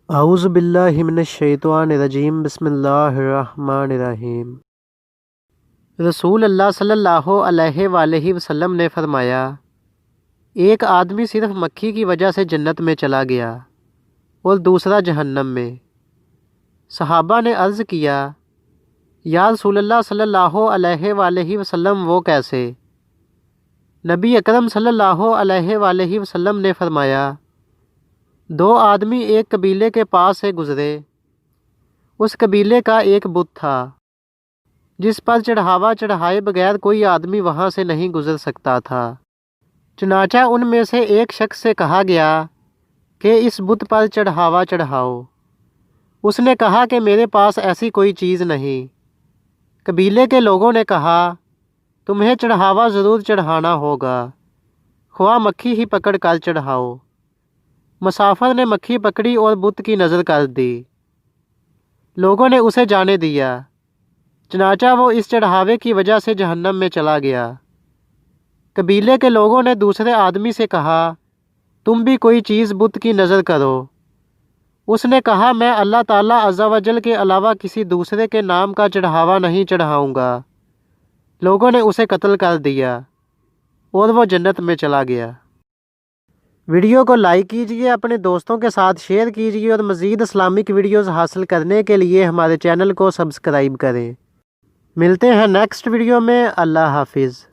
اعوذ باللہ من الشیطان الرجیم بسم اللہ الرحمن الرحیم۔ رسول اللہ صلی اللہ علیہ وآلہ وسلم نے فرمایا، ایک آدمی صرف مکھی کی وجہ سے جنت میں چلا گیا اور دوسرا جہنم میں۔ صحابہ نے عرض کیا، یا رسول اللہ صلی اللہ علیہ وآلہ وسلم وہ کیسے؟ نبی اکرم صلی اللہ علیہ وآلہ وسلم نے فرمایا، دو آدمی ایک قبیلے کے پاس سے گزرے۔ اس قبیلے کا ایک بت تھا جس پر چڑھاوا چڑھائے بغیر کوئی آدمی وہاں سے نہیں گزر سکتا تھا۔ چنانچہ ان میں سے ایک شخص سے کہا گیا کہ اس بت پر چڑھاوا چڑھاؤ۔ اس نے کہا کہ میرے پاس ایسی کوئی چیز نہیں۔ قبیلے کے لوگوں نے کہا، تمہیں چڑھاوا ضرور چڑھانا ہوگا، خواہ مکھی ہی پکڑ کر چڑھاؤ۔ مسافر نے مکھی پکڑی اور بت کی نظر کر دی۔ لوگوں نے اسے جانے دیا، چنانچہ وہ اس چڑھاوے کی وجہ سے جہنم میں چلا گیا۔ قبیلے کے لوگوں نے دوسرے آدمی سے کہا، تم بھی کوئی چیز بت کی نظر کرو۔ اس نے کہا، میں اللہ تعالیٰ عز و جل کے علاوہ کسی دوسرے کے نام کا چڑھاوا نہیں چڑھاؤں گا۔ لوگوں نے اسے قتل کر دیا اور وہ جنت میں چلا گیا۔ ویڈیو کو لائک کیجیے، اپنے دوستوں کے ساتھ شیئر کیجیے اور مزید اسلامک ویڈیوز حاصل کرنے کے لیے ہمارے چینل کو سبسکرائب کریں۔ ملتے ہیں نیکسٹ ویڈیو میں۔ اللہ حافظ۔